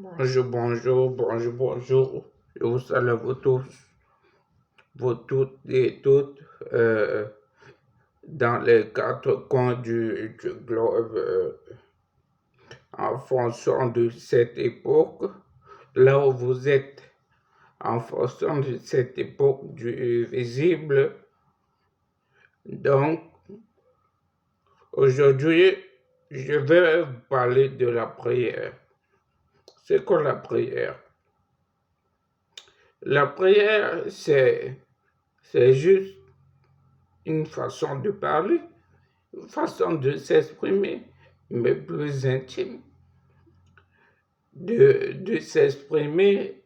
Bonjour, bonjour, bonjour, bonjour. Je vous salue vous tous, vous toutes et toutes, dans les quatre coins du globe, en fonction de cette époque, là où vous êtes, en fonction de cette époque du visible. Donc, aujourd'hui, je vais vous parler de la prière. C'est quoi la prière? La prière, c'est juste une façon de parler, une façon de s'exprimer, mais plus intime, de s'exprimer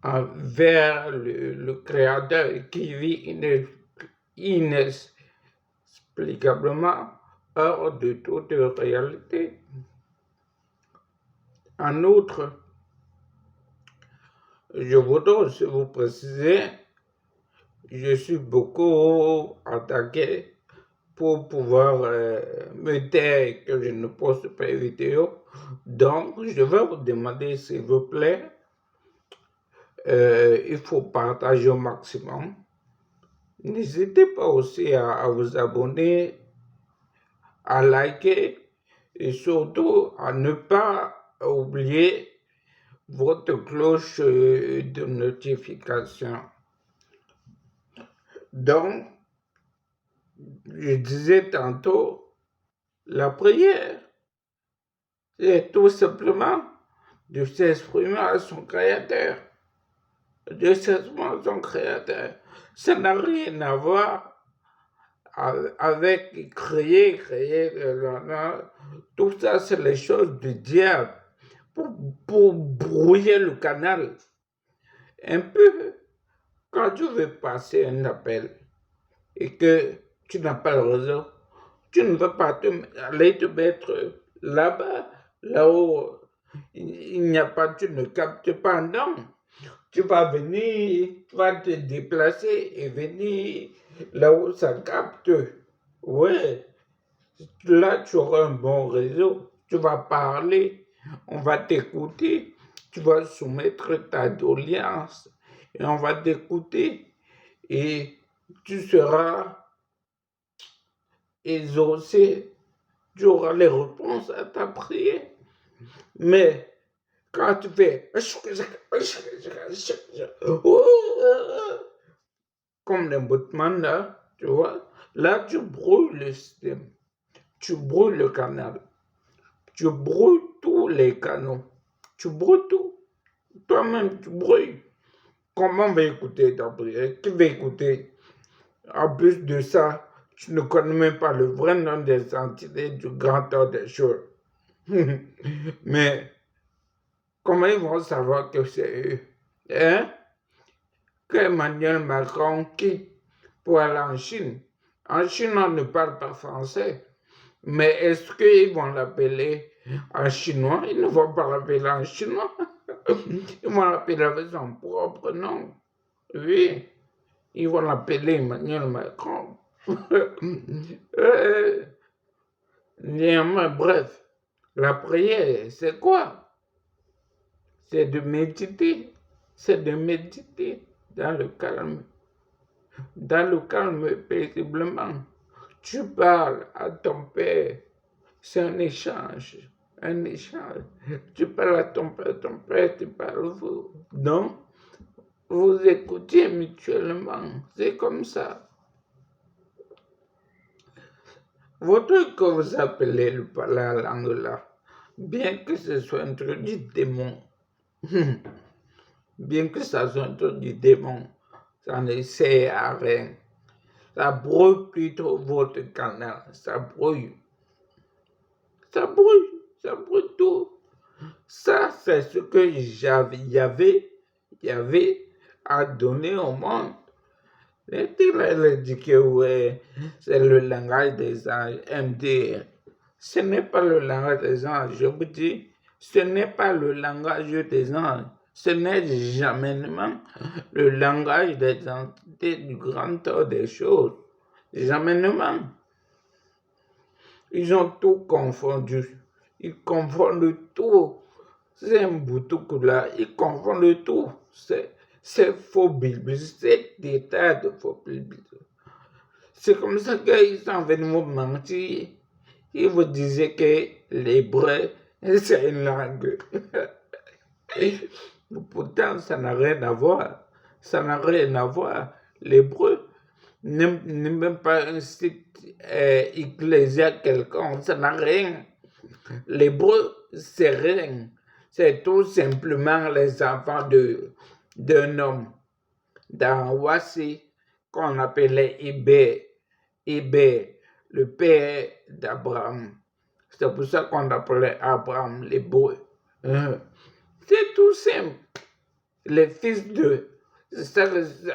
vers le Créateur qui vit inexplicablement hors de toute réalité. En outre, je voudrais aussi vous préciser, je suis beaucoup attaqué pour pouvoir me taire et que je ne poste pas de vidéo. Donc, je vais vous demander, s'il vous plaît, il faut partager au maximum. N'hésitez pas aussi à vous abonner, à liker et surtout à ne pas oublier votre cloche de notification. Donc, je disais tantôt, la prière, c'est tout simplement de s'exprimer à son créateur. De s'exprimer à son créateur. Ça n'a rien à voir avec créer. Tout ça, c'est les choses du diable pour brouiller le canal. Un peu, quand tu veux passer un appel et que tu n'as pas le réseau, tu ne veux pas aller te mettre là-bas, là où il n'y a pas, tu ne captes pas, non. Tu vas venir, tu vas te déplacer et venir là où ça capte. Ouais, là tu auras un bon réseau, tu vas parler, on va t'écouter, tu vas soumettre ta doléance et on va t'écouter et tu seras exaucé, tu auras les réponses à ta prière. Mais quand tu fais comme l'emboutement là, tu vois, là tu brouilles le système, tu brouilles le canal, tu brouilles tous les canaux, tu brouilles tout. Toi-même, tu brouilles. Comment on va écouter ta prière? Qui va écouter? En plus de ça, tu ne connais même pas le vrai nom des entités du grand ordre des choses. Mais comment ils vont savoir que c'est eux? Hein? Que Emmanuel Macron quitte pour aller en Chine. En Chine, on ne parle pas français. Mais est-ce qu'ils vont l'appeler en chinois? Ils ne vont pas l'appeler en chinois. Ils vont l'appeler avec son propre nom. Oui, ils vont l'appeler Emmanuel Macron. Néanmoins, bref, la prière, c'est quoi? C'est de méditer. C'est de méditer dans le calme paisiblement. Tu parles à ton Père. C'est un échange. Un échange. Tu parles à ton Père, tu parles vous. Donc, vous écoutez mutuellement. C'est comme ça. Votre que vous appelez la langue là, bien que ce soit un truc du démon, bien que ça soit un truc du démon, ça ne sert à rien. Ça brouille plutôt votre canal. Ça brouille. Ça brouille tout. Ça, c'est ce que il y avait à donner au monde. Et il a dit que ouais, c'est le langage des anges, MDR. Ce n'est pas le langage des anges, je vous dis, ce n'est pas le langage des anges. Ce n'est jamais le langage des entités du grand ordre des choses. Jamais. Ils ont tout confondu. Ils confondent tout. c'est un boutou là, il confond le tout. C'est faux Bible, c'est des tas de faux Bible. C'est comme ça qu'ils sont venus vous mentir. Ils vous disaient que l'hébreu, c'est une langue. Pourtant, ça n'a rien à voir. Ça n'a rien à voir. L'hébreu n'est même pas un site ecclésial quelconque. Ça n'a rien. L'hébreu, c'est rien. C'est tout simplement les enfants d'un homme. Dans Wassi, qu'on appelait Hébé, le père d'Abraham. C'est pour ça qu'on appelait Abraham l'hébreu. C'est tout simple. Les fils de...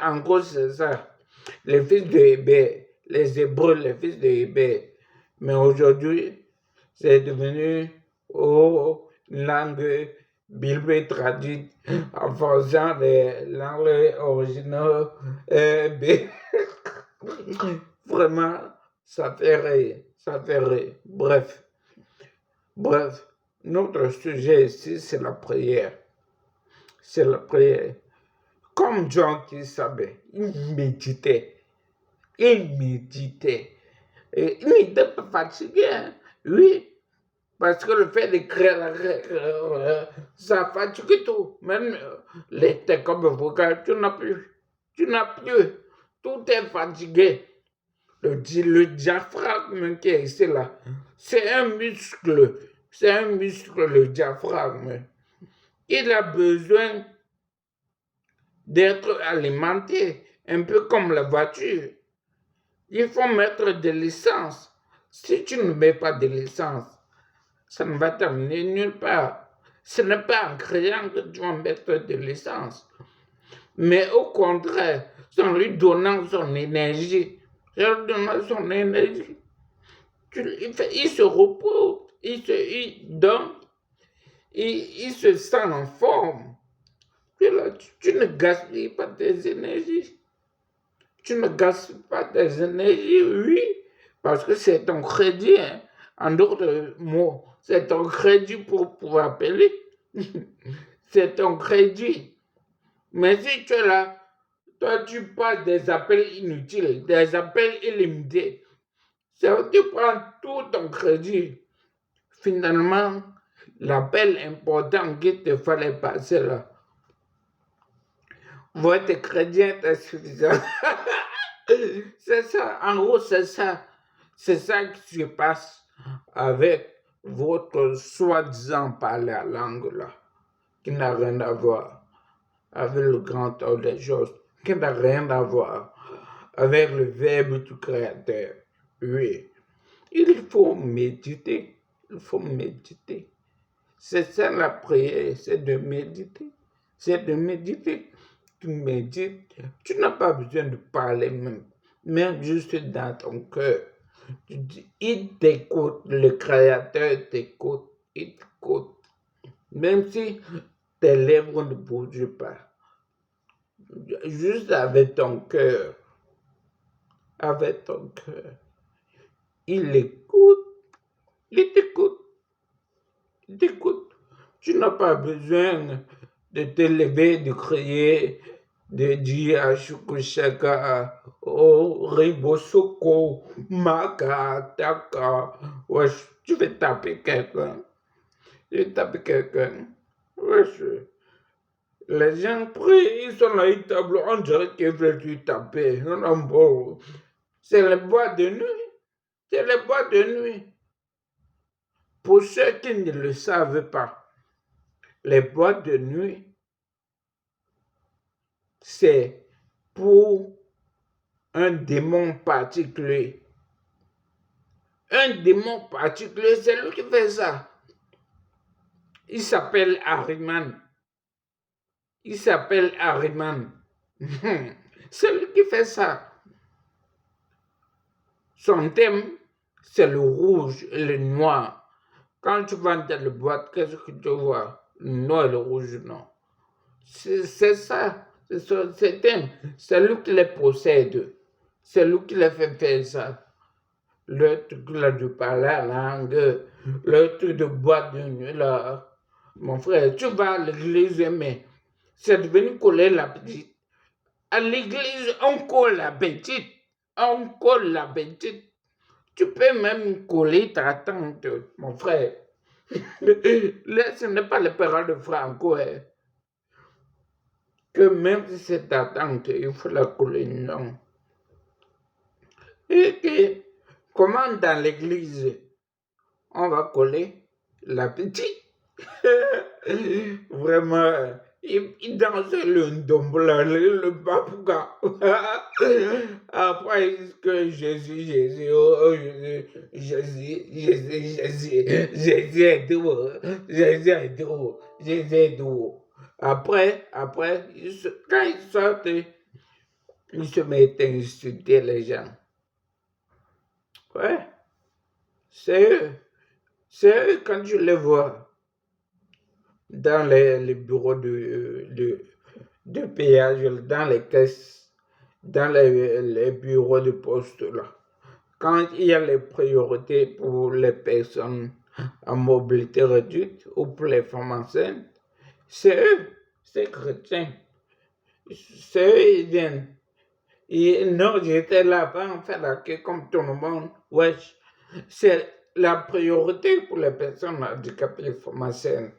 En gros, c'est ça. Les fils de Hébé, les Hébreux, les fils de Hébé. Mais aujourd'hui, c'est devenu une langue bible traduite en faisant les langues originales. Vraiment, ça fait rire. Ça fait rire. Bref, notre sujet ici, c'est la prière. C'est la prière. Comme John qui savait, il méditait. Il méditait. Et il n'était pas fatigué, hein? Oui. Parce que le fait d'écrire, ça fatigue tout. Même les textes comme vocal, tu n'as plus. Tu n'as plus. Tout est fatigué. Le diaphragme qui est ici là, c'est un muscle. C'est un muscle, le diaphragme. Il a besoin d'être alimenté, un peu comme la voiture. Il faut mettre de l'essence. Si tu ne mets pas de l'essence, ça ne va t'amener nulle part. Ce n'est pas en créant que tu vas mettre de l'essence. Mais au contraire, c'est en lui donnant son énergie. Il se repose, il donne, il se sent en forme. Tu ne gaspilles pas tes énergies. Tu ne gaspilles pas tes énergies, oui, parce que c'est ton crédit, hein. En d'autres mots, c'est ton crédit pour pouvoir appeler. C'est ton crédit. Mais si tu es là, toi tu passes des appels inutiles, des appels illimités. Tu prends tout ton crédit. Finalement, l'appel important qu'il te fallait passer là, votre crédit est insuffisant. C'est ça, en gros, c'est ça. C'est ça qui se passe avec votre soi-disant parler la langue là, qui n'a rien à voir avec le grand ordre des choses, qui n'a rien à voir avec le verbe du Créateur. Oui, il faut méditer, il faut méditer. C'est ça la prière, c'est de méditer. C'est de méditer. Tu médites, tu n'as pas besoin de parler même juste dans ton cœur. Tu dis, il t'écoute, le Créateur t'écoute, il t'écoute. Même si tes lèvres ne bougent pas. Juste avec ton cœur. Avec ton cœur. Il écoute, il t'écoute. Il t'écoute. Tu n'as pas besoin de te lever, de crier, de dire à Shukushaka, oh, Ribosoko, Maka, Taka. Wesh, tu veux taper quelqu'un. Tu veux taper quelqu'un. Wesh. Les gens prient, ils sont là, ils tablent, on dirait qu'ils veulent lui taper. Non, bon. C'est les boîtes de nuit. C'est les boîtes de nuit. Pour ceux qui ne le savent pas, les boîtes de nuit, c'est pour un démon particulier. Un démon particulier, c'est lui qui fait ça. Il s'appelle Ahriman. Il s'appelle Ahriman. C'est lui qui fait ça. Son thème, c'est le rouge et le noir. Quand tu vas dans le boîte, qu'est-ce que tu vois? Le noir et le rouge, non. C'est ça. C'est thème. C'est lui qui les possède. C'est lui qui les fait faire ça. Le truc là de parler la langue, le truc de boîte de nuit là. Mon frère, tu vas à l'église, mais c'est devenu coller la petite. À l'église, on colle la petite. On colle la petite. Tu peux même coller ta tante, mon frère. Là, ce n'est pas les parents de Franco, hein. Que même si c'est ta tante, il faut la coller, non. Et que, comment dans l'église, on va coller la petite? Vraiment, il dansait le ndombola, le babouga. Après, il dit que Jésus, oh Jésus est doux, Jésus est doux, Jésus est doux. Après, quand il sortait, il se mettait à insulter les gens. Ouais, c'est eux quand je les vois dans les bureaux de péage, dans les caisses, dans les bureaux de poste là. Quand il y a les priorités pour les personnes à mobilité réduite ou pour les femmes enceintes, c'est eux, c'est chrétiens. C'est eux, ils viennent. Et non, j'étais là-bas en fait là, comme tout le monde. Wesh, c'est la priorité pour les personnes handicapées et femmes enceintes.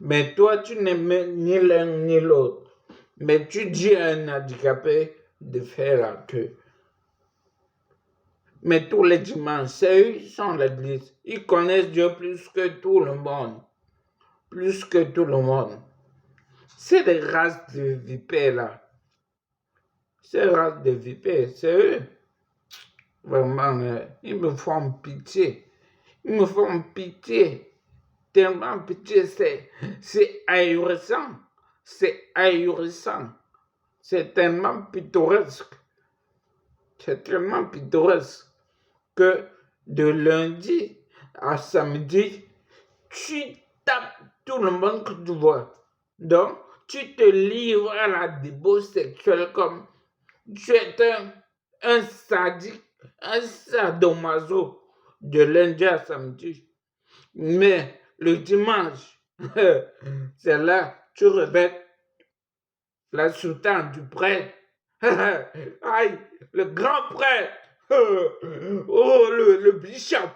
Mais toi, tu n'aimes ni l'un ni l'autre. Mais tu dis à un handicapé de faire la queue. Mais tous les dimanches, c'est eux qui sont à l'église. Ils connaissent Dieu plus que tout le monde. Plus que tout le monde. C'est des races de vipères là. Ces races de vipères, c'est eux. Vraiment, ils me font pitié. Ils me font pitié. Tellement pitié, c'est ahurissant. C'est ahurissant. C'est tellement pittoresque. C'est tellement pittoresque que de lundi à samedi, tu tapes tout le monde que tu vois. Donc, tu te livres à la débauche sexuelle comme tu es un sadique, un sadomaso de lundi à samedi. Mais le dimanche, c'est là tu revêtes la soutane du prêtre. Aïe, le grand prêtre. Oh, le bishop.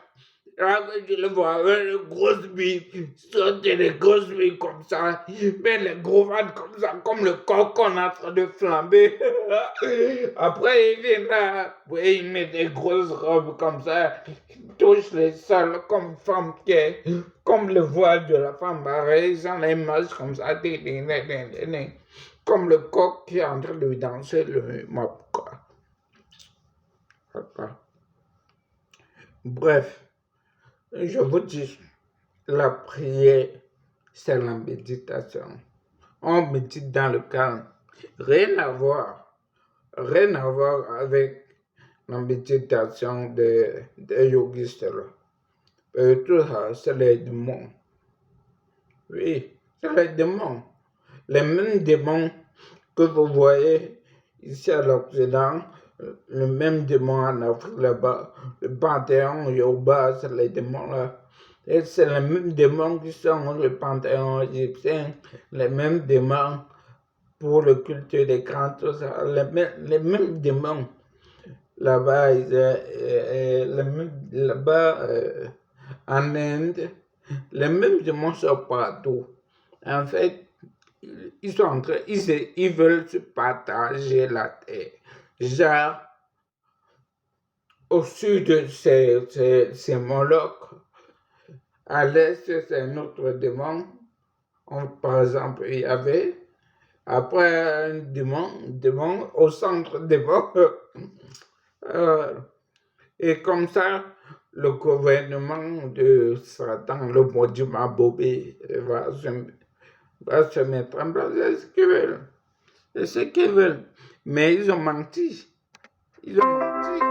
Là, je le vois, les grosses billes, sortir les grosses billes comme ça, mais les gros ventres comme ça, comme le coq qu'on est en train de flamber. Après, il vient là, oui, il met des grosses robes comme ça, il touche les sols comme femme qui est, comme le voile de la femme, pareil, ils ont les masques comme ça, comme le coq qui est en train de danser le mop, quoi. Bref. Je vous dis, la prière, c'est la méditation. On médite dans le calme. Rien à voir avec la méditation des yogistes là. Tout ça, c'est les démons. Oui, c'est les démons. Les mêmes démons que vous voyez ici à l'Occident, le même démon en Afrique là-bas, le panthéon Yoruba, c'est les démons là. Et c'est les mêmes démons qui sont dans le panthéon égyptien, les mêmes démons pour le culte des grands, tout ça, les mêmes démons là-bas, là-bas en Inde, les mêmes démons sont partout. En fait, ils sont en train, ils veulent se partager la terre. Genre, au sud, c'est Moloch. À l'est, c'est un autre démon. Par exemple, il y avait. Après, un démon au centre démon. Et comme ça, le gouvernement de Satan, le maudit Mabobé, va se mettre en place. C'est ce qu'ils veulent. C'est ce qu'ils veulent. Mais ils ont menti. Ils ont menti.